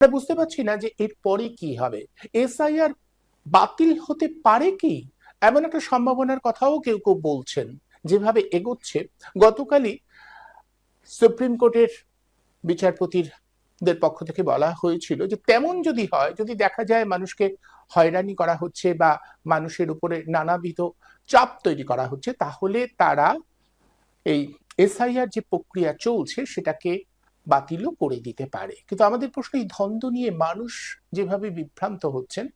আমরা বুঝতে পারছি না যে এরপরে কি হবে। এসআইআর বাতিল হতে পারে কি, এমন একটা সম্ভাবনার কথাও কেউ কেউ বলছেন। যেভাবে এগোচ্ছে, গতকালই সুপ্রিম কোর্টের বিচারপতিদের পক্ষ থেকে বলা হয়েছিল যে তেমন যদি হয়, যদি দেখা যায় মানুষকে হয়রানি করা হচ্ছে বা মানুষের উপরে নানাবিধ চাপ তৈরি করা হচ্ছে, তাহলে তারা এই এসআইআর যে প্রক্রিয়া চলছে সেটাকে বাতিলও করে দিতে পারে। কিন্তু আমাদের প্রশ্ন, এই ধন্দ নিয়ে মানুষ যেভাবে বিভ্রান্ত হচ্ছেন,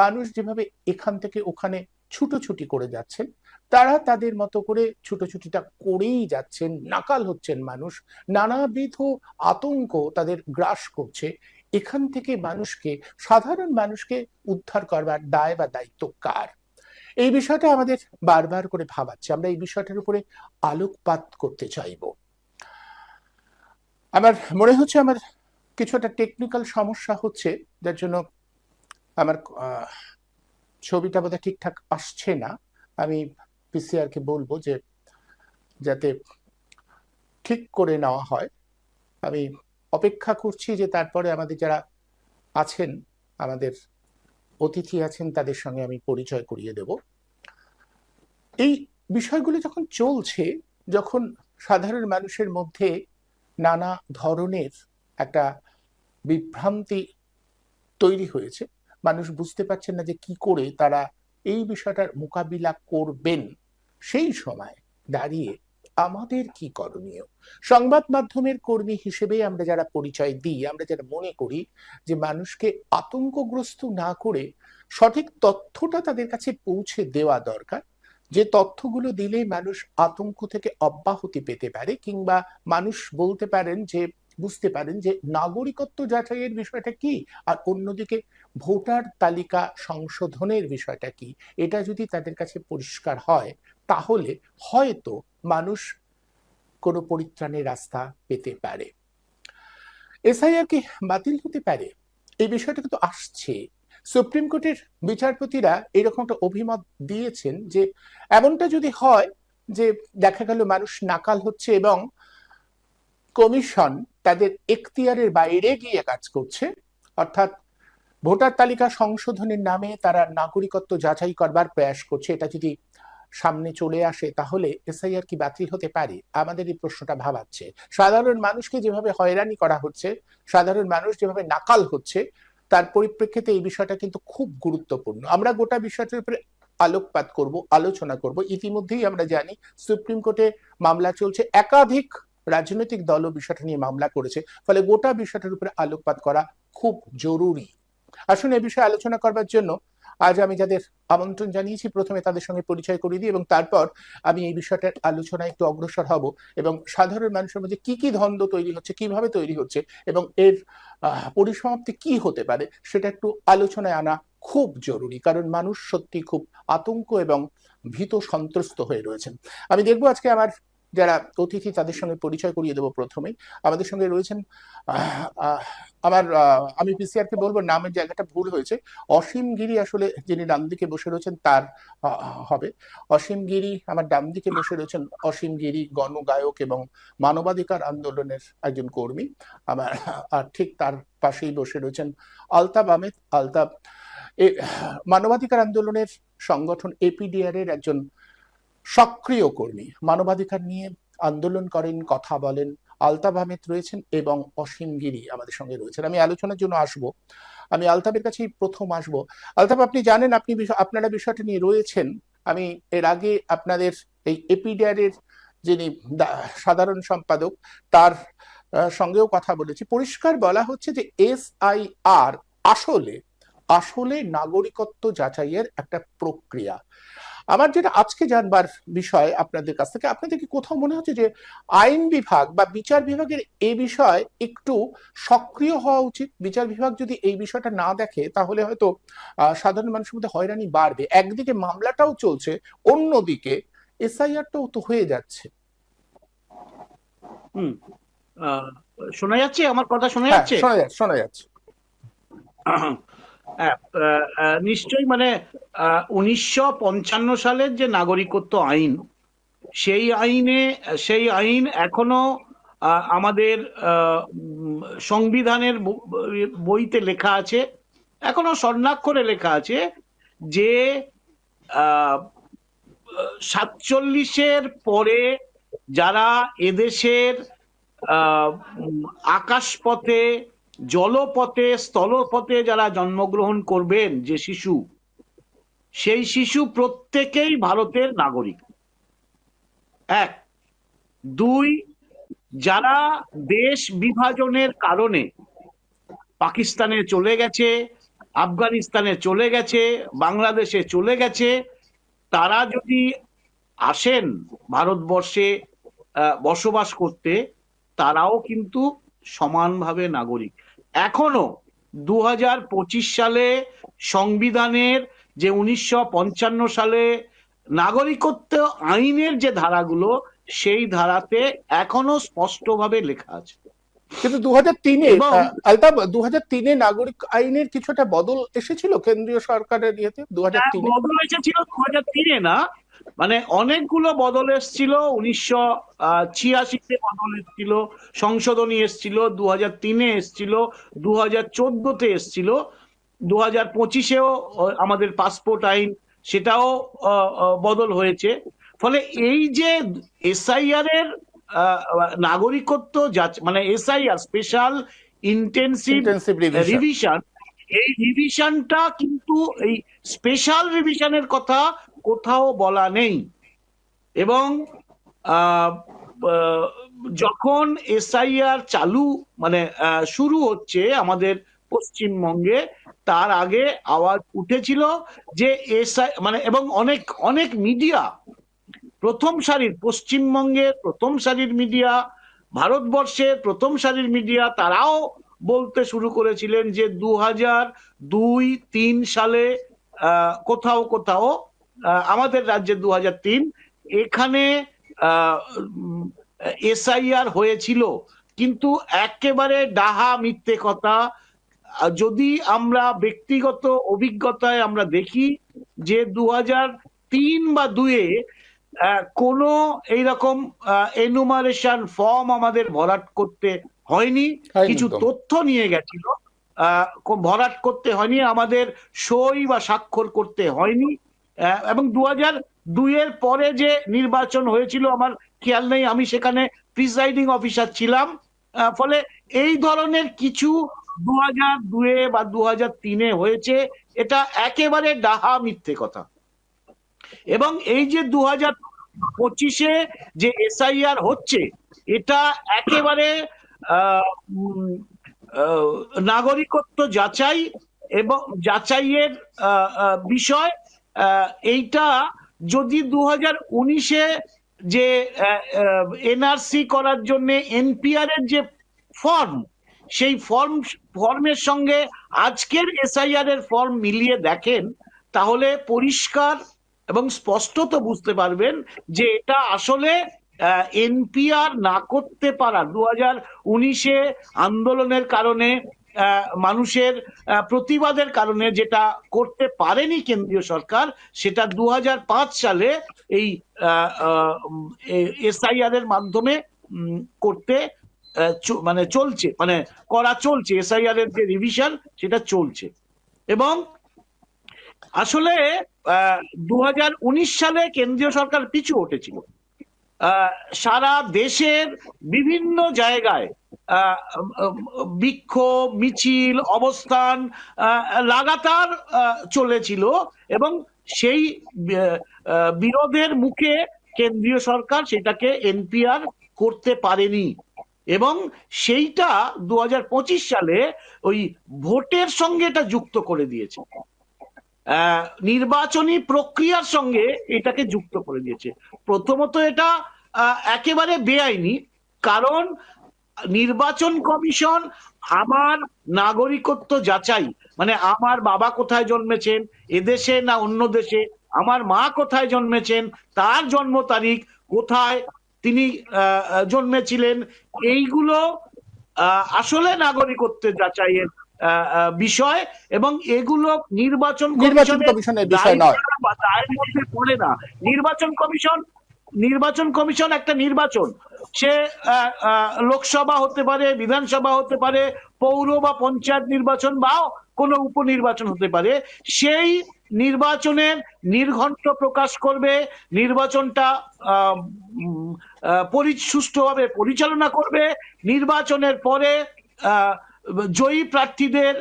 মানুষ যেভাবে এখান থেকে ওখানে ছুটোছুটি করে যাচ্ছেন, তারা তাদের মতো করে ছুটোছুটিটা করেই যাচ্ছেন, নাকাল হচ্ছেন মানুষ, নানাবিধ আতঙ্ক তাদের গ্রাস করছে। এখান থেকে মানুষকে, সাধারণ মানুষকে উদ্ধার করবার দায় বা দায়িত্ব কার? এই বিষয়টা আমাদের বারবার করে ভাবাচ্ছে। আমরা এই বিষয়টার উপরে আলোকপাত করতে চাইব। আমার মনে হচ্ছে আমার কিছু একটা টেকনিক্যাল সমস্যা হচ্ছে, যার জন্য আমার ছবিটা বোধহয় ঠিকঠাক আসছে না। আমি পিসিআর কে বলবো যে যাতে ঠিক করে নেওয়া হয়। আমি অপেক্ষা করছি যে তারপরে আমাদের যারা আছেন, আমাদের অতিথি আছেন, তাদের সঙ্গে আমি পরিচয় করিয়ে দেব। এই বিষয়গুলো যখন চলছে, যখন সাধারণ মানুষের মধ্যে নানা ধরনের একটা বিভ্রান্তি তৈরি হয়েছে, মানুষ বুঝতে পারছেন না যে কি করে তারা এই বিষয়টার মোকাবিলা করবেন, সেই সময় দাঁড়িয়ে আমাদের কি করণীয়? সংবাদ মাধ্যমের কর্মী হিসেবে আমরা যারা পরিচয় দিই, আমরা যারা মনে করি যে মানুষকে আতঙ্কগ্রস্ত না করে সঠিক তথ্যটা তাদের কাছে পৌঁছে দেওয়া দরকার, যে তথ্যগুলো দিলে মানুষ আতঙ্ক থেকে অব্যাহতি পেতে পারে, কিংবা মানুষ বলতে পারেন যে, বুঝতে পারেন যে নাগরিকত্ব যাচাইয়ের বিষয়টা কি, আর অন্যদিকে ভোটার তালিকা সংশোধনের বিষয়টা কি, এটা যদি তাদের কাছে পরিষ্কার হয়, তাহলে হয়তো মানুষ কোনো পরিত্রাণের রাস্তা পেতে পারে। এসআইআর কি বাতিল হতে পারে, এই বিষয়টা কিন্তু আসছে। সুপ্রিম কোর্টের বিচারপতিরা এরকম একটা অভিমত দিয়েছেন যে এমনটা যদি হয় যে দেখা গেল মানুষ নাকাল হচ্ছে এবং কমিশন তাদের এখতিয়ারের বাইরে গিয়ে কাজ করছে, অর্থাৎ ভোটার তালিকা সংশোধনের নামে তারা নাগরিকত্ব যাচাই করবার প্রয়াস করছে, এটা যদি সামনে চলে আসে, তাহলে এসআইআর কি বাতিল হতে পারে? আমাদের এই প্রশ্নটা ভাবাচ্ছে। সাধারণ মানুষকে যেভাবে হয়রানি করা হচ্ছে, সাধারণ মানুষ যেভাবে নাকাল হচ্ছে, তার পরিপ্রেক্ষিতে এই বিষয়টা কিন্তু খুব গুরুত্বপূর্ণ। আমরা গোটা বিষয়টার উপরে আলোকপাত করব, আলোচনা করব। ইতিমধ্যেই আমরা জানি সুপ্রিম কোর্টে মামলা চলছে, একাধিক রাজনৈতিক দলও বিষয়টা নিয়ে মামলা করেছে, ফলে গোটা বিষয়টার উপরে আলোকপাত করা খুব জরুরি। আসুন এ বিষয়ে আলোচনা করবার জন্য আজ আমি যাদের আমন্ত্রণ জানিয়েছি, প্রথমে তাদের সঙ্গে পরিচয় করিয়ে দিই এবং তারপর আমি এই বিষয়টার আলোচনায় একটু অগ্রসর হব এবং সাধারণ মানুষের মধ্যে কি কি দ্বন্দ্ব তৈরি হচ্ছে, কিভাবে তৈরি হচ্ছে এবং এর পরিসমাপ্তি কি হতে পারে, সেটা একটু আলোচনায় আনা খুব জরুরি। কারণ মানুষ সত্যি খুব আতঙ্ক এবং ভীত সন্ত্রস্ত হয়ে রয়েছেন। আমি দেখবো আজকে আমার যারা অতিথি তাদের সঙ্গে পরিচয় করিয়ে দেবো। প্রথমেই আমাদের সঙ্গে রয়েছেন আমি পিসিআর কে বলবো নামের জায়গাটা ভুল হয়েছে, অসীম গিরি আসলে যিনি ডান দিকে বসে রয়েছেন তার হবে। অসীম গিরি আমার ডান দিকে বসে রয়েছেন। অসীম গিরি গণগায়ক এবং মানবাধিকার আন্দোলনের একজন কর্মী। আমার আর ঠিক তার পাশেই বসে রয়েছেন আলতাব আহমেদ। আলতাব মানবাধিকার আন্দোলনের সংগঠন এপিডিআর এর একজন সক্রিয় কর্মী, মানবাধিকার নিয়ে আন্দোলন করেন, কথা বলেন। আলতাব আহমেদ রয়েছেন এবং অসীম গিরি আমাদের সঙ্গে রয়েছেন। আমি আলোচনার জন্য আসব, আমি আলতাবের কাছেই প্রথম আসব। আলতাব, আপনি জানেন, আপনারা বিষয়টা নিয়ে রয়েছেন। আমি এর আগে আপনাদের এই এপিডিআর এর যিনি সাধারণ সম্পাদক, তার সঙ্গেও কথা বলেছি। পরিষ্কার বলা হচ্ছে যে এসআইআর আসলে আসলে নাগরিকত্ব যাচাইয়ের একটা প্রক্রিয়া। আমার যেটা আজকে জানবার বিষয় আপনাদের কাছ থেকে, আপনাদের কি কোথাও মনে হচ্ছে যে আইন বিভাগ বা বিচার বিভাগের এই বিষয় একটু সক্রিয় হওয়া উচিত? বিচার বিভাগ যদি এই বিষয়টা না দেখে, তাহলে হয়তো সাধারণ মানুষের মধ্যে হয়রানি বাড়বে। একদিকে মামলাটাও চলছে, অন্যদিকে এসআইআরটাও তো হয়ে যাচ্ছে। শোনা যাচ্ছে? আমার কথা শোনা হ্যাঁ, যাচ্ছে? শোনা যাচ্ছে। নিশ্চয়ই, মানে 1955 সালের যে নাগরিকত্ব আইন, সেই আইন এখনো আমাদের সংবিধানের বইতে লেখা আছে, এখনো স্বর্ণাক্ষরে লেখা আছে যে 47-এর পরে যারা এদেশের আকাশপথে, জলপথে, স্থলপথে যারা জন্মগ্রহণ করবেন, যে শিশু, সেই শিশু প্রত্যেকেই ভারতের নাগরিক। এক। দুই, যারা দেশ বিভাজনের কারণে পাকিস্তানে চলে গেছে, আফগানিস্তানে চলে গেছে, বাংলাদেশে চলে গেছে, তারা যদি আসেন ভারতবর্ষে বসবাস করতে, তারাও কিন্তু সমানভাবে নাগরিক। এখনো 2025 সালে সংবিধানের যে 1955 সালে নাগরিকত্ব আইনের যে ধারাগুলো, সেই ধারাতে এখনো স্পষ্টভাবে লেখা আছে। কিন্তু 2003-এ আলতাফ, 2003-এ নাগরিক আইনের কিছুটা বদল এসেছিল কেন্দ্রীয় সরকারের ইয়েতে। 2003-এ বদল এসেছিল, 2003-এ না, মানে অনেকগুলো বদল এসেছিল। 1986-তে বদল এসেছিল, সংশোধনী এসেছিল, 2003-এ এসেছিল, 2014-তে এসেছিল, 2025-এও আমাদের পাসপোর্ট আইন সেটাও বদল হয়েছে। ফলে এই যে এসআইআর এর নাগরিকত্ব মানে এসআইআর স্পেশাল ইন্টেনসিভ রিভিশন, এই রিভিশনটা কিন্তু এই স্পেশাল রিভিশনের কথা কোথাও বলা নেই। এবং যখন এসআইআর চালু মানে শুরু হচ্ছে আমাদের পশ্চিমবঙ্গে, তার আগে আওয়াজ উঠেছিল যে এসআই মানে, এবং অনেক অনেক মিডিয়া, প্রথম সারির পশ্চিমবঙ্গের প্রথম সারির মিডিয়া, ভারতবর্ষের প্রথম সারির মিডিয়া, তারাও বলতে শুরু করেছিলেন যে 2002-03 সালে কোথাও কোথাও আমাদের রাজ্যে 2003 এখানে এসআইআর হয়েছিল। কিন্তু একেবারে ডাহা মিথ্যে কথা। যদি আমরা ব্যক্তিগত অভিজ্ঞতায় আমরা দেখি যে 2003 বা 2002-এ কোনো এইরকম এনুমারেশন ফর্ম আমাদের ভরাট করতে হয়নি। কিছু তথ্য নিয়ে গেছিল, ভরাট করতে হয়নি, আমাদের সই বা স্বাক্ষর করতে হয়নি। এবং 2002-এর পরে যে নির্বাচন হয়েছিল আমার খেয়াল নেই, আমি সেখানে প্রিসাইডিং অফিসার ছিলাম। ফলে এই ধরনের কিছু 2002-এ বা 2003-এ হয়েছে, এটা একেবারে ডাহা মিথ্যে কথা। এবং এই যে 2025-এ যে এসআইআর হচ্ছে, এটা একেবারে নাগরিকত্ব যাচাই এবং যাচাইয়ের বিষয়। এইটা যদি 2019-এ যে এনআরসি করার জন্য এনপিআর এর যে ফর্ম, সেই ফর্মের সঙ্গে আজকের এসআইআর এর ফর্ম মিলিয়ে দেখেন, তাহলে পরিষ্কার এবং স্পষ্টত বুঝতে পারবেন যে এটা আসলে এনপিআর না করতে পারা, 2019-এ আন্দোলনের কারণে, মানুষের প্রতিবাদের কারণে যেটা করতে পারেনি কেন্দ্রীয় সরকার, সেটা 2005 সালে এই এসআইআর এর মাধ্যমে করতে মানে চলছে, মানে করা চলছে। এসআইআর এর যে রিভিশন সেটা চলছে। এবং আসলে 2019 সালে কেন্দ্রীয় সরকার পিছু হটেছিল। সারা দেশের বিভিন্ন জায়গায় বিক্ষোভ, মিছিল, অবস্থান লাগাতার চলেছিল, এবং সেই বিরোধের মুখে কেন্দ্রীয় সরকার সেটাকে এনপিআর করতে পারেনি। এবং সেইটা 2025 সালে ওই ভোটের সঙ্গে এটা যুক্ত করে দিয়েছে, নির্বাচনী প্রক্রিয়ার সঙ্গে এটাকে যুক্ত করে দিয়েছে। প্রথমত এটা একেবারে বেআইনি, কারণ নির্বাচন কমিশন আমার নাগরিকত্ব যাচাই, মানে আমার বাবা কোথায় জন্মেছেন, এদেশে না অন্য দেশে, আমার মা কোথায় জন্মেছেন, তার জন্ম তারিখ কোথায়, তিনি জন্মেছিলেন, এইগুলো আসলে নাগরিকত্বের যাচাইয়ের বিষয়। এবং এগুলো নির্বাচন কমিশনের বিষয় নয় বা দায়ের মধ্যে পড়ে না। নির্বাচন কমিশন নির্বাচন কমিশন একটা নির্বাচন, সে লোকসভা হতে পারে, বিধানসভা হতে পারে, পৌর বা পঞ্চায়েত নির্বাচন বা কোনো উপনির্বাচন হতে পারে, সেই নির্বাচনের নির্ঘণ্ট প্রকাশ করবে, নির্বাচনটা সুষ্ঠুভাবে পরিচালনা করবে, নির্বাচনের পরে জয়ী প্রার্থীদের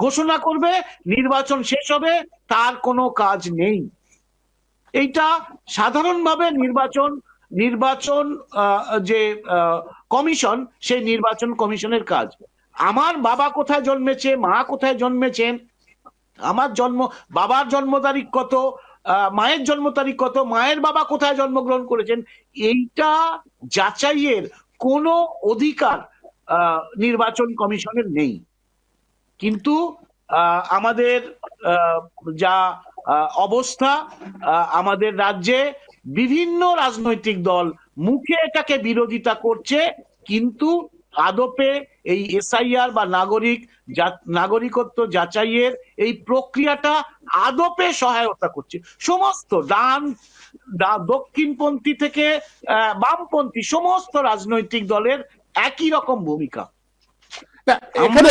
ঘোষণা করবে, নির্বাচন শেষ হবে, তার কোনো কাজ নেই। এইটা সাধারণভাবে নির্বাচন যে কমিশন, সেই নির্বাচন কমিশনের কাজ। আমার বাবা কোথায় জন্মেছে, মা কোথায় জন্মেছেন, আমার বাবার জন্ম তারিখ কত, মায়ের জন্ম তারিখ কত, মায়ের বাবা কোথায় জন্মগ্রহণ করেছেন, এইটা যাচাইয়ের কোনো অধিকার নির্বাচন কমিশনের নেই। কিন্তু আমাদের যা অবস্থা, আমাদের রাজ্যে বিভিন্ন রাজনৈতিক দল মুখে এটাকে বিরোধিতা করছে, কিন্তু আদপে এই এসআইআর বা নাগরিকত্ব যাচাইয়ের এই প্রক্রিয়াটা আদপে সহায়তা করছে সমস্ত দক্ষিণপন্থী থেকে বামপন্থী সমস্ত রাজনৈতিক দলের একই রকম ভূমিকা। এখানে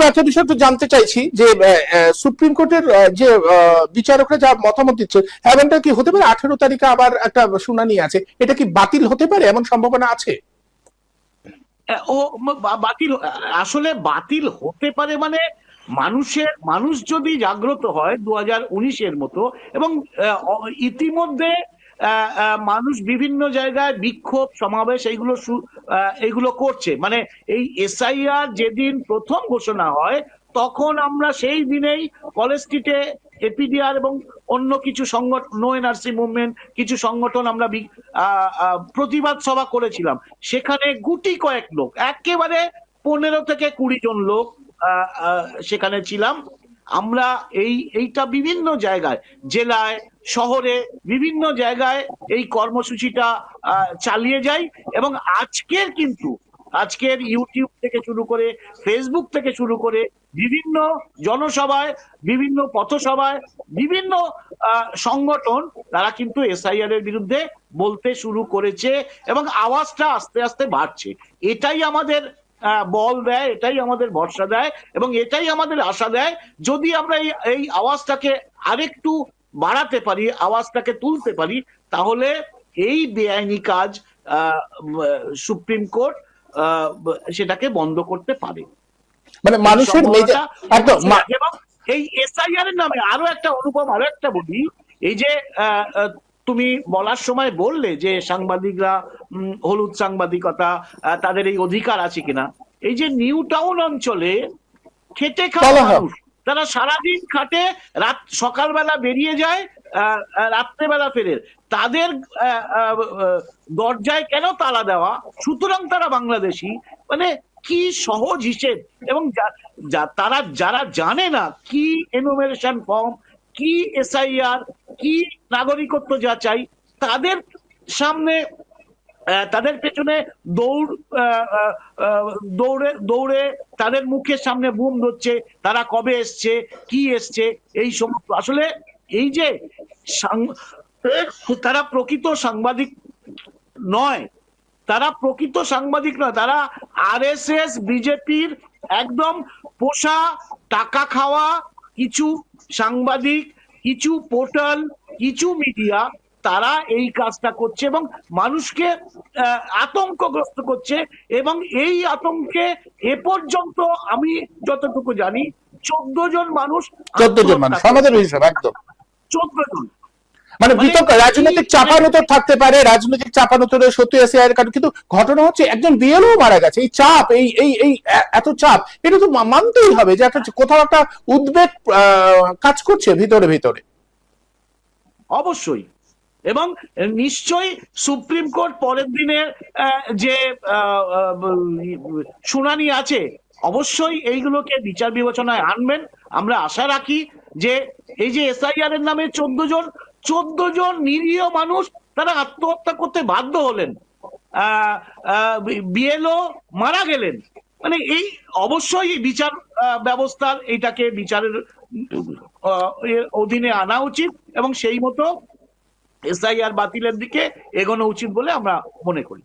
একটা বিষয় একটু জানতে চাইছি যে সুপ্রিম কোর্টের যে বিচারকরা যা মতামত দিচ্ছে, এমনটা কি হতে পারে 18 তারিখে আবার একটা শুনানি আছে, এটা কি বাতিল হতে পারে, এমন সম্ভাবনা আছে? আসলে বাতিল হতে পারে মানে মানুষ যদি জাগ্রত হয় 2019-এর মতো, এবং ইতিমধ্যে মানুষ বিভিন্ন জায়গায় বিক্ষোভ সমাবেশ এইগুলো করছে, মানে এই এসআইআর যেদিন প্রথম ঘোষণা হয় তখন আমরা সেই দিনেই কলেজ স্ট্রিটে এপিডিআর এবং অন্য কিছু সংগঠন, নো এনআরসি মুভমেন্ট, কিছু সংগঠন আমরা প্রতিবাদ সভা করেছিলাম। সেখানে গুটি কয়েক লোক, একেবারে 15 থেকে 20 জন লোক সেখানে ছিলাম আমরা। এইটা বিভিন্ন জায়গায়, জেলায়, শহরে, বিভিন্ন জায়গায় এই কর্মসূচিটা চালিয়ে যাই। এবং আজকের ইউটিউব থেকে শুরু করে, ফেসবুক থেকে শুরু করে, বিভিন্ন জনসভায়, বিভিন্ন পথসভায়, বিভিন্ন সংগঠন, তারা কিন্তু এসআইআর এর বিরুদ্ধে বলতে শুরু করেছে এবং আওয়াজটা আস্তে আস্তে বাড়ছে। এটাই আমাদের বল দেয়, এটাই আমাদের ভরসা দেয় এবং এটাই আমাদের আশা দেয়, যদি আমরা এই আওয়াজটাকে আরেকটু বাড়াতে পারি, আওয়াজটাকে তুলতে পারি, তাহলে এই বেআইনি কাজ সুপ্রিম কোর্ট সেটাকে বন্ধ করতে পারে। মানে মানুষের এবং এই এসআইআর এর নামে আরো একটা অনুপম, আরো একটা বলি, এই যে তুমি বলার সময় বললে যে সাংবাদিকরা, হলুদ সাংবাদিকতা, তাদের এই অধিকার আছে কিনা। এই যে নিউ টাউন অঞ্চলে খেটে খাওয়া মানুষ, তারা সারাদিন খাটে, সকালবেলা বেরিয়ে যায়, রাত্রেবেলা ফেরে, তাদের দরজায় কেন তালা দেওয়া, সুতরাং তারা বাংলাদেশি, মানে কি সহজ হিসেব। এবং যারা জানে না কি এনুমারেশন ফর্ম, কি এসআইআর, কি নাগরিকত্ব যাচাই, তাদের সামনে, তাদের পেছনে দৌড়ে তাদের মুখের সামনে বুম ধরছে, তারা কবে এসছে, কি এসছে, এই সমস্ত। আসলে এই যে তারা প্রকৃত সাংবাদিক নয়, তারা আরএসএস বিজেপির একদম পোষা টাকা খাওয়া কিছু সাংবাদিক, কিছু পোর্টাল, কিছু মিডিয়া, তারা এই কাজটা করছে এবং মানুষকে আতঙ্কগ্রস্ত করছে। এবং এই আতঙ্কে এ পর্যন্ত আমি যতটুকু জানি 14 জন মানুষ আমাদের হিসাব একদম 14 জন। মানে বিতর্ক, রাজনৈতিক চাপানোতর থাকতে পারে, রাজনৈতিক চাপানোতরে সত্যি এসআইআর কারণ, কিন্তু ঘটনা হচ্ছে একজন বিএলও মারা গেছে। এই চাপ, এই এত চাপ, এটা তো মানতেই হবে যে একটা কোথাও একটা উদ্বেগ কাজ করছে ভিতরে ভিতরে। অবশ্যই, এবং নিশ্চয়ই সুপ্রিম কোর্ট পরের দিনের যে শুনানি আছে, অবশ্যই এইগুলোকে বিচার বিবেচনায় আনবেন। আমরা আশা রাখি যে এই যে এসআইআর এর নামে 14 জন নিরীহ মানুষ, তারা আত্মহত্যা করতে বাধ্য হলেন, বিএলও মারা গেলেন, মানে এই অবশ্যই বিচার ব্যবস্থার এটাকে বিচারের অধীনে আনা উচিত এবং সেই মতো এসআইআর বাতিলের দিকে এগোনো উচিত বলে আমরা মনে করি।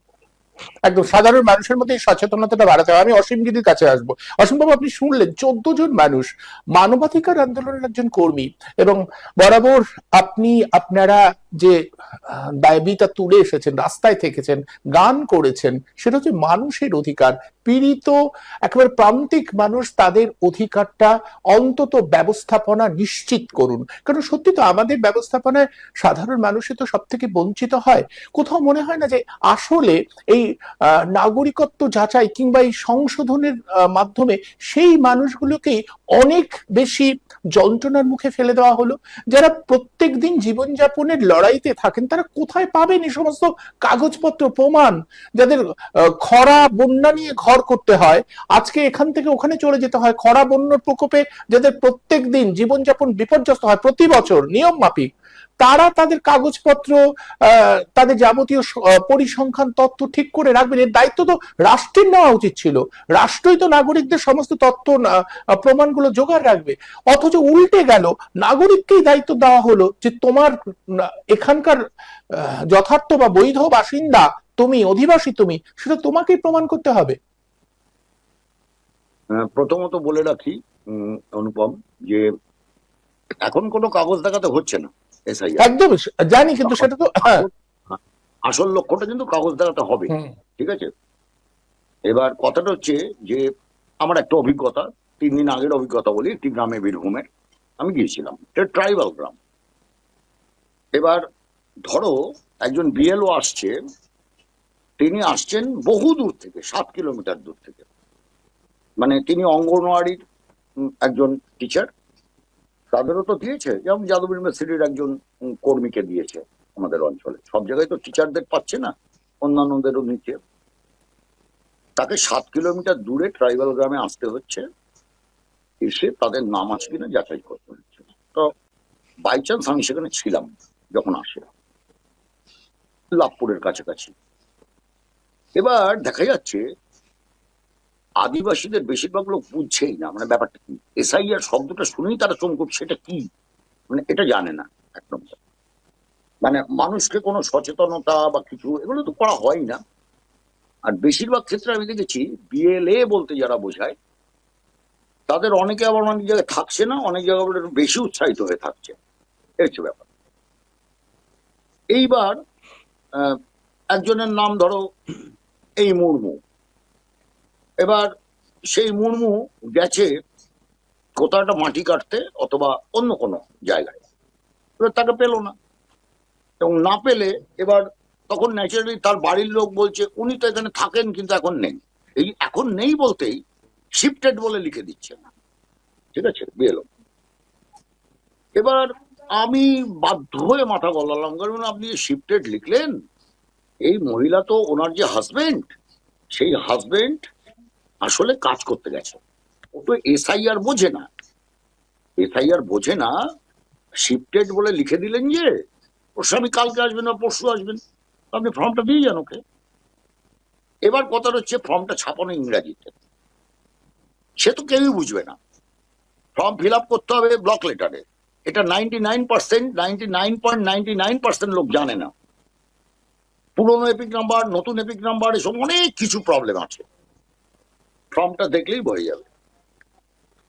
একদম সাধারণ মানুষের মধ্যে এই সচেতনতাটা বাড়াতে হবে। আমি অসীম গিরির কাছে আসবো। অসীমবাবু, আপনি শুনলেন 14 জন মানুষ, মানবাধিকার আন্দোলনের একজন কর্মী, এবং বরাবর আপনারা যে দাবিটা তুলে এসেছেন, রাস্তায় থেকেছেন, গান করেছেন, সেটা হচ্ছে মানুষের অধিকার, পীড়িত একেবারে প্রান্তিক মানুষ, তাদের অধিকারটা অন্তত ব্যবস্থাপনা নিশ্চিত করুন। কারণ সত্যি তো আমাদের ব্যবস্থাপনায় সাধারণ মানুষই তো সব থেকে বঞ্চিত হয়। কোথাও মনে হয় না যে আসলে এই নাগরিকত্ব যাচাই কিংবা এই সংশোধনের মাধ্যমে সেই মানুষগুলোকেই অনেক বেশি যন্ত্রণার মুখে ফেলে দেওয়া হলো? যারা প্রত্যেক দিন জীবনযাপনের লড়াইতে থাকেন, তারা কোথায় পাবেন এই সমস্ত কাগজপত্র, প্রমাণ? যাদের খরা বন্যা নিয়ে ঘর করতে হয়, আজকে এখান থেকে ওখানে চলে যেতে হয়, খরা বন্যার প্রকোপে যাদের প্রত্যেক দিন জীবনযাপন বিপর্যস্ত হয় প্রতি বছর নিয়ম মাফিক, তারা তাদের কাগজপত্র, তাদের যাবতীয় পরিসংখ্যান তথ্য ঠিক করে রাখবেন, এর দায়িত্ব তো রাষ্ট্রের নেওয়া উচিত ছিল। রাষ্ট্রই তো নাগরিকদের সমস্ত তথ্য প্রমাণগুলো জোগাড় রাখবে। অথচ উল্টে গেল, নাগরিককেই দায়িত্ব দেওয়া হলো যে তোমার এখানকার যথার্থ বা বৈধ বাসিন্দা তুমি, অধিবাসী তুমি, সেটা তোমাকেই প্রমাণ করতে হবে। প্রথমত বলে রাখি অনুপম, যে এখন কোনো কাগজ দেখাতে হচ্ছে না এসআইআর, একদম জানি, কিন্তু সেটা তো আসল লক্ষ্যটা কিন্তু কাগজ দেখাতে হবে। ঠিক আছে, এবার কথাটা হচ্ছে যে আমার একটা অভিজ্ঞতা, 3 দিন আগের অভিজ্ঞতা বলি। একটি গ্রামে, বীরভূমের, আমি গিয়েছিলাম, এটা ট্রাইবাল গ্রাম। এবার ধরো একজন বিএলও আসছে, তিনি আসছেন বহু দূর থেকে, 7 কিলোমিটার দূর থেকে। মানে তিনি অঙ্গনওয়াড়ির একজন টিচার, তাদেরও তো দিয়েছে, যেমন যাদব ইউনিভার্সিটির একজন কর্মীকে দিয়েছে আমাদের অঞ্চলে। সব জায়গায় তো টিচারদের পাচ্ছে না, অন্যান্যদেরও নিচ্ছে। তাকে 7 কিলোমিটার দূরে ট্রাইবাল গ্রামে আসতে হচ্ছে, এসে তাদের নাম আছে কিনা যাচাই করতে হচ্ছে। তো বাই চান্স আমি সেখানে ছিলাম যখন আসে, লাভপুরের কাছাকাছি। এবার দেখা যাচ্ছে আদিবাসীদের বেশিরভাগ লোক বুঝছেই না মানে ব্যাপারটা কি। এসআইআর শব্দটা শুনেই তারা চমকুট, সেটা কি, মানে এটা জানে না। এক নম্বর, মানে মানুষকে কোনো সচেতনতা বা কিছু এগুলো তো করা হয় না। আর বেশিরভাগ ক্ষেত্রে আমি দেখেছি বিএলএ বলতে যারা বোঝায়, তাদের অনেকে আবার অনেক জায়গায় থাকছে না, অনেক জায়গায় একটু বেশি উৎসাহিত হয়ে থাকছে, এই হচ্ছে ব্যাপার। এইবার একজনের নাম ধরো এই মুর্মু। এবার সেই মুর্মু গেছে কোথাও একটা মাটি কাটতে অথবা অন্য কোনো জায়গায়, এবার তাকে পেল না, এবং না পেলে এবার তখন ন্যাচারালি তার বাড়ির লোক বলছে উনি তো এখানে থাকেন কিন্তু এখন নেই। এই এখন নেই বলতেই শিফটেড বলে লিখে দিচ্ছে না, ঠিক আছে, বিএলও। এবার আমি বাধ্য হয়ে মাথা গলালাম, কারণ আপনি শিফটেড লিখলেন, এই মহিলা তো ওনার যে হাজবেন্ড, সেই হাজবেন্ড আসলে কাজ করতে গেছে, ও তো এসআইআর বোঝে না, এসআইআর বোঝে না, শিফটেড বলে লিখে দিলেন যে ওর স্বামী কালকে আসবেন না পরশু আসবেন, আপনি ফর্মটা দিয়ে যান ওকে। এবার কথা হচ্ছে ফর্মটা ছাপানো ইংরাজিতে, সে তো কেউই বুঝবে না, ফর্ম ফিল আপ করতে হবে ব্লক লেটারে, এটা 99%, 99.99% লোক জানে না। পুরোনো এপিক নাম্বার, নতুন এপিক নাম্বার, এসব অনেক কিছু প্রবলেম আছে, ফর্মটা দেখলেই বোঝা যাবে।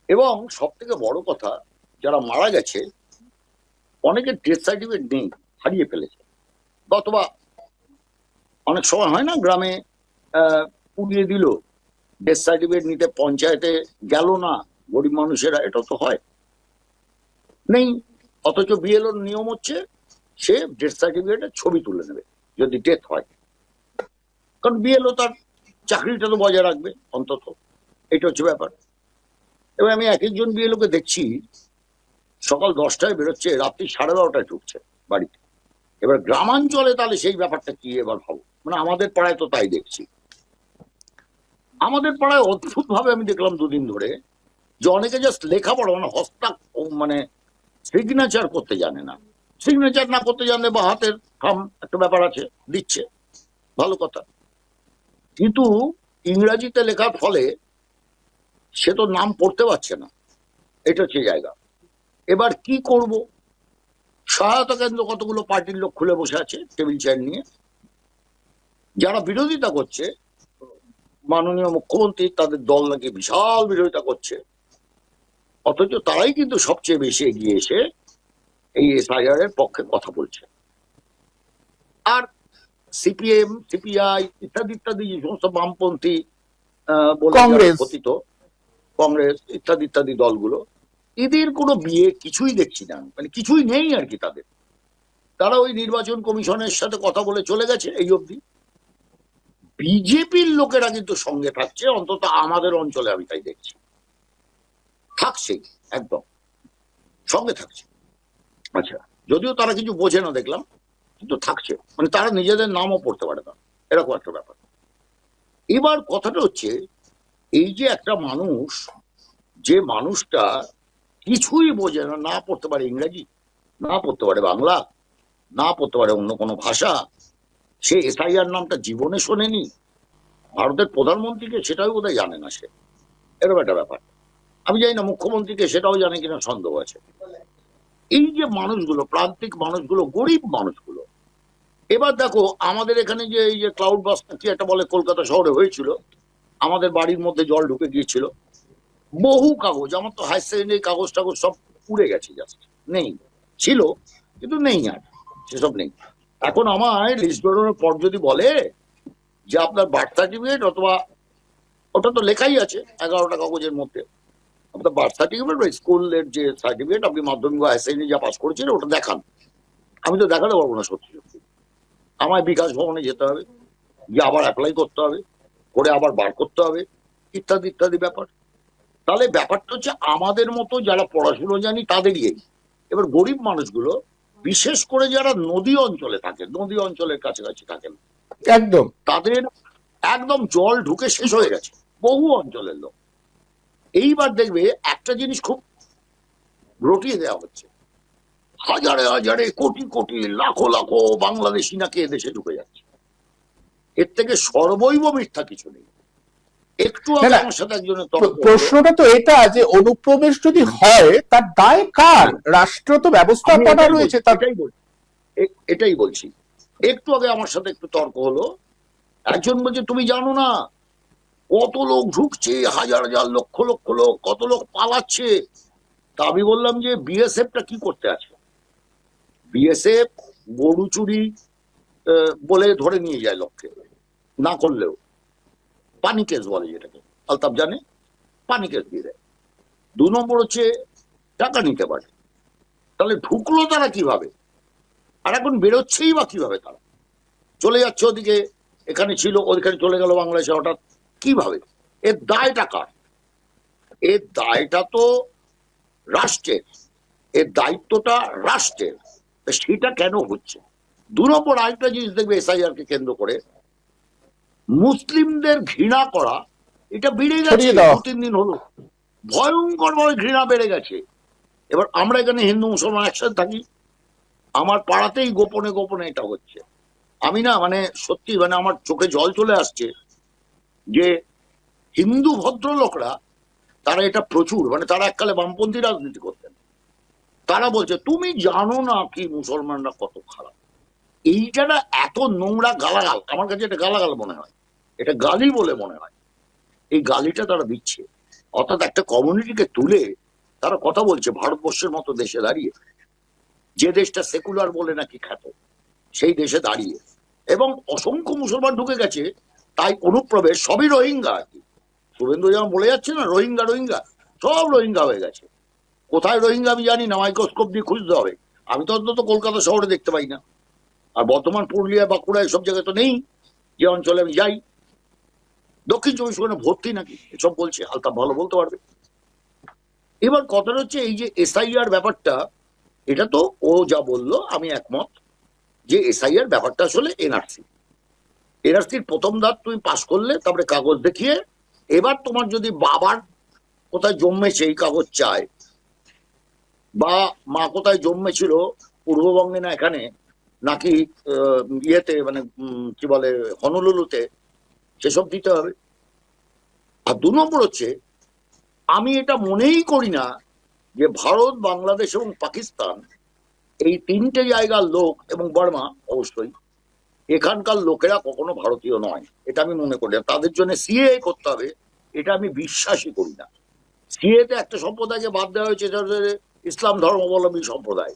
এবং সব থেকে বড় কথা, যারা মারা গেছে অনেকের ডেথ সার্টিফিকেট নেই, হারিয়ে ফেলেছে, অথবা অনেক সময় হয় না গ্রামে পুড়িয়ে দিল, ডেথ সার্টিফিকেট নিতে পঞ্চায়েতে গেল না, গরিব মানুষেরা, এটা তো হয়, নেই। অথচ বিএলওর নিয়ম হচ্ছে সে ডেথ সার্টিফিকেটের ছবি তুলে নেবে যদি ডেথ হয়, কারণ বিএলও তার চাকরিটা তো বজায় রাখবে অন্তত, এটা হচ্ছে ব্যাপার। এবার আমি এক একজন বিএলওকে দেখছি সকাল 10টায় বেরোচ্ছে, রাত্রি 12:30টায় ঢুকছে বাড়িতে। এবার গ্রামাঞ্চলে তাহলে সেই ব্যাপারটা কি এবার ভাবো, মানে আমাদের পাড়ায় তো তাই দেখছি। আমাদের পাড়ায় অদ্ভুত ভাবে আমি দেখলাম 2 দিন ধরে যে অনেকে জাস্ট লেখাপড়া, মানে মানে সিগনেচার করতে জানে না, সিগনেচার না করতে জানলে বা হাতের থাম একটা ব্যাপার আছে, দিচ্ছে, ভালো কথা, কিন্তু ইংরাজিতে লেখার ফলে সে তো নাম পড়তে পারছে না, এটা হচ্ছে জায়গা। এবার কি করব, সহায়তা কেন্দ্র কতগুলো পার্টির লোক খুলে বসে আছে টেবিল চেয়ার নিয়ে, যারা বিরোধিতা করছে মাননীয় মুখ্যমন্ত্রী, তাদের দল নাকি বিশাল বিরোধিতা করছে, অথচ তারাই কিন্তু সবচেয়ে বেশি এগিয়ে এসে এই এসআইআর এর পক্ষে কথা বলছে। আর সিপিএম, সিপিআই ইত্যাদি ইত্যাদি যে সমস্ত বামপন্থী বলে যারা কংগ্রেস। কথিত, কংগ্রেস ইত্যাদি ইত্যাদি দলগুলো, এদের কোনো বিয়ে কিছুই দেখছি না, মানে কিছুই নেই আর কি তাদের। তারা ওই নির্বাচন কমিশনের সাথে কথা বলে চলে গেছে এই অবধি। বিজেপির লোকেরা কিন্তু সঙ্গে থাকছে, অন্তত আমাদের অঞ্চলে আমি তাই দেখছি, থাকছে, একদম সঙ্গে থাকছে। আচ্ছা, যদিও তারা কিছু বোঝে না দেখলাম, কিন্তু থাকছে, মানে তারা নিজেদের নামও পড়তে পারে না, এরকম একটা ব্যাপার। এবার কথাটা হচ্ছে, এই যে একটা মানুষ, যে মানুষটা কিছুই বোঝে না, না পড়তে পারে ইংরেজি, না পড়তে পারে বাংলা, না পড়তে পারে অন্য কোনো ভাষা, সে এসআইআর নামটা জীবনে শোনেনি, ভারতের প্রধানমন্ত্রীকে সেটাও বোধহয় জানে না সে, এরকম একটা ব্যাপার। আমি জানি না মুখ্যমন্ত্রীকে সেটাও জানে কিনা, সন্দেহ আছে। এই যে মানুষগুলো, প্রান্তিক মানুষগুলো, গরিব মানুষগুলো, এবার দেখো আমাদের এখানে যে এই যে ক্লাউড বাস্টার কি একটা বলে কলকাতা শহরে হয়েছিল, আমাদের বাড়ির মধ্যে জল ঢুকে গিয়েছিল, বহু কাগজ, আমার তো হায়ার সেকেন্ডারি কাগজ টাগজ সব উড়ে গেছে, জাস্ট নেই, ছিল কিন্তু নেই, আর সেসব নেই। এখন আমায় লিস্ট বেরোনোর পর যদি বলে যে আপনার বার্থ সার্টিফিকেট, অথবা ওটা তো লেখাই আছে 11টা কাগজের মধ্যে, আপনার বার্থ সার্টিফিকেট বা স্কুলের যে সার্টিফিকেট, আপনি মাধ্যমিক বা হায়ার সেকেন্ডারি যা পাস করেছেন ওটা দেখান, আমি তো দেখাতে পারবো না সত্যি সত্যি, আমায় বিকাশ ভবনে যেতে হবে, গিয়ে আবার অ্যাপ্লাই করতে হবে, করে আবার বার করতে হবে, ইত্যাদি ইত্যাদি ব্যাপার। তাহলে ব্যাপারটা হচ্ছে আমাদের মতো যারা পড়াশুনো জানি তাদেরই এই। এবার গরিব মানুষগুলো, বিশেষ করে যারা নদী অঞ্চলে থাকে, নদী অঞ্চলের কাছাকাছি থাকেন, একদম। তাদের একদম জল ঢুকে শেষ হয়ে গেছে, বহু অঞ্চলের লোক। এইবার দেখবে একটা জিনিস খুব রটিয়ে দেওয়া হচ্ছে, হাজারে হাজারে কোটি কোটি লাখো লাখো বাংলাদেশি নাকি এদেশে ঢুকে যাচ্ছে, এর থেকে সর্বৈব মিথ্যা কিছু নেই। একটু আগে আমার সাথে একজনের তর্ক হলো, প্রশ্নটা তো এটা যে অনুপ্রবেশ যদি হয় তার দায় কার? রাষ্ট্র তো আমি ব্যবস্থাপনা এটাই রয়েছে বলছি, তার। এটাই বলছি। একটু আগে আমার সাথে একটু তর্ক হলো, একজন বলছে তুমি জানো না কত লোক ঢুকছে, হাজার হাজার লক্ষ লক্ষ লোক, কত লোক পালাচ্ছে। তা আমি বললাম যে বিএসএফ টা কি করতে আছে? বিএসএফ গরু চুরি বলে ধরে নিয়ে যায় লোককে, না করলেও পানি কেস বলে যেটাকে, আলতাফ জানে, পানি কেস দিয়ে দেয়। 2 নম্বর হচ্ছে টাকা নিতে পারে। তাহলে ঢুকলো তারা কিভাবে, আর এখন বেরোচ্ছেই বা কিভাবে? তারা চলে যাচ্ছে ওদিকে, এখানে ছিল ওইখানে চলে গেল বাংলাদেশে হঠাৎ, কিভাবে? এর দায়টা কার? এর দায়টা তো রাষ্ট্রের, এর দায়িত্বটা রাষ্ট্রের। সেটা কেন হচ্ছে? 2 নম্বর আরেকটা জিনিস দেখবে, এসআইআর কে কেন্দ্র করে মুসলিমদের ঘৃণা করা, এটা বেড়ে গেছে। ছড়িয়ে দাও। 2-3 দিন হলো ভয়ঙ্কর ভাবে ঘৃণা বেড়ে গেছে। এবার আমরা এখানে হিন্দু মুসলমান একসাথে থাকি, আমার পাড়াতেই গোপনে গোপনে এটা হচ্ছে। আমি না মানে সত্যি মানে আমার চোখে জল চলে আসছে যে হিন্দু ভদ্রলোকরা, তারা এটা প্রচুর, মানে তারা এককালে বামপন্থী রাজনীতি করতেন, তারা বলছে তুমি জানো না কি মুসলমানরা কত খারাপ। এইটা না এত নোংরা গালাগাল, আমার কাছে এটা গালাগাল মনে হয়, এটা গালি বলে মনে হয়। এই গালিটা তারা দিচ্ছে, অর্থাৎ একটা কমিউনিটিকে তুলে তারা কথা বলছে ভারতবর্ষের মতো দেশে দাঁড়িয়ে, যে দেশটা সেকুলার বলে নাকি খ্যাত, সেই দেশে দাঁড়িয়ে। এবং অসংখ্য মুসলমান ঢুকে গেছে, তাই অনুপ্রবেশ সবই রোহিঙ্গা আর কি। শুভেন্দু যেমন বলে যাচ্ছে না রোহিঙ্গা রোহিঙ্গা, সব রোহিঙ্গা হয়ে গেছে। কোথায় রোহিঙ্গা আমি জানি না, মাইক্রোস্কোপ দিয়ে খুঁজতে হবে। আমি তো অন্তত কলকাতা শহরে দেখতে পাই না, আর বর্তমান পুরুলিয়া বাঁকুড়া এসব জায়গায় তো নেই, যে অঞ্চলে আমি যাই। দক্ষিণ 24 পরগনা ভর্তি নাকি এসব বলছে, আলতাফ ভালো বলতে পারবে। এবার কথাটা হচ্ছে এই যে এসআইআর ব্যাপারটা, এটা তো ও যা বললো আমি একমত, যে এসআইআর ব্যাপারটা আসলে এনআরসি, এনআরসির প্রথম ধাপ তুমি পাস করলে, তারপরে কাগজ দেখিয়ে, এবার তোমার যদি বাবার কোথায় জন্মেছে এই কাগজ চায়, বা মা কোথায় জন্মেছিল পূর্ববঙ্গে না এখানে নাকি ইয়েতে মানে কি বলে হনলুলুতে, সেসব দিতে হবে। আর 2 নম্বর হচ্ছে, আমি এটা মনেই করি না যে ভারত, বাংলাদেশ এবং পাকিস্তান এই তিনটে জায়গার লোক এবং বর্মা অবশ্যই এখানকার লোকেরা কখনো ভারতীয় নয়, এটা আমি মনে করি। তাদের জন্য সিএ করতে হবে, এটা আমি বিশ্বাসই করি না। সিএ তে একটা সম্প্রদায়কে বাদ দেওয়া হয়েছে, এটা হচ্ছে ইসলাম ধর্মাবলম্বী সম্প্রদায়।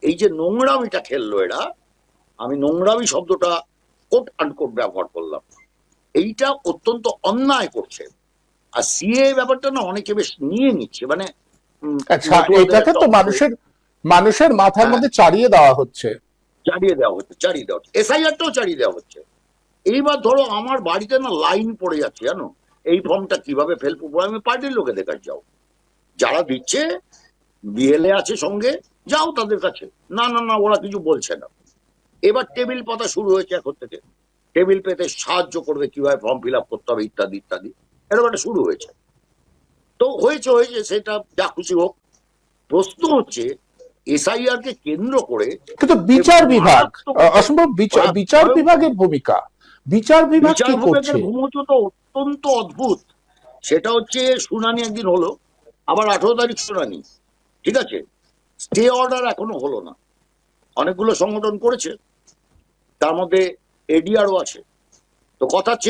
এই যে নোংরামিটা খেললো এরা, আমি নোংরামি শব্দটা কোট আনকোট ব্যবহার করলাম, এইটা অত্যন্ত অন্যায় করছে। আর সিএ ব্যাপারটা না অনেকে বেশ নিয়ে নিচ্ছে, মানে আচ্ছা, মতুয়াদের এটাকে একটা তো অংশ মানুষের মাথার হ্যাঁ, মধ্যে চাড়িয়ে দেওয়া হচ্ছে। চালিয়ে দেওয়া হচ্ছে, চালিয়ে দেওয়া হচ্ছে, এসআইআরটাও চালিয়ে দেওয়া হচ্ছে। এইবার ধরো আমার বাড়িতে না লাইন পড়ে যাচ্ছে, জানো এই ফর্মটা কিভাবে ফেলবো, আমি পার্টির লোকেদের কাছে যাও, যারা দিচ্ছে বিএলএ আছে সঙ্গে, যাও তাদের কাছে, না না না ওরা কিছু বলছে না। এবার টেবিল পাতা শুরু হয়েছে এখন থেকে, টেবিল পেতে সাহায্য করবে কিভাবে ফর্ম ফিল আপ করতে হবে ইত্যাদি ইত্যাদি, এরকম একটা শুরু হয়েছে। তো হয়েছে হয়েছে, সেটা যা খুশি হোক। প্রশ্ন হচ্ছে এসআইআর কে কেন্দ্র করে কিন্তু যে বিচার বিভাগ, মারাত্মক অসম্ভব বিচার ভয়ঙ্কর বিভাগের ভূমিকা, বিচার বিভাগ বিচার কি বিভাগের করছে? ভূমিকা অত্যন্ত অদ্ভুত। সেটা হচ্ছে শুনানি একদিন হলো, আবার 18 তারিখ শুনানি, ঠিক আছে, স্টে অর্ডার এখনো হলো না। অনেকগুলো সংগঠন করেছে, তার মধ্যে এডিআরও আছে। তো কথা হচ্ছে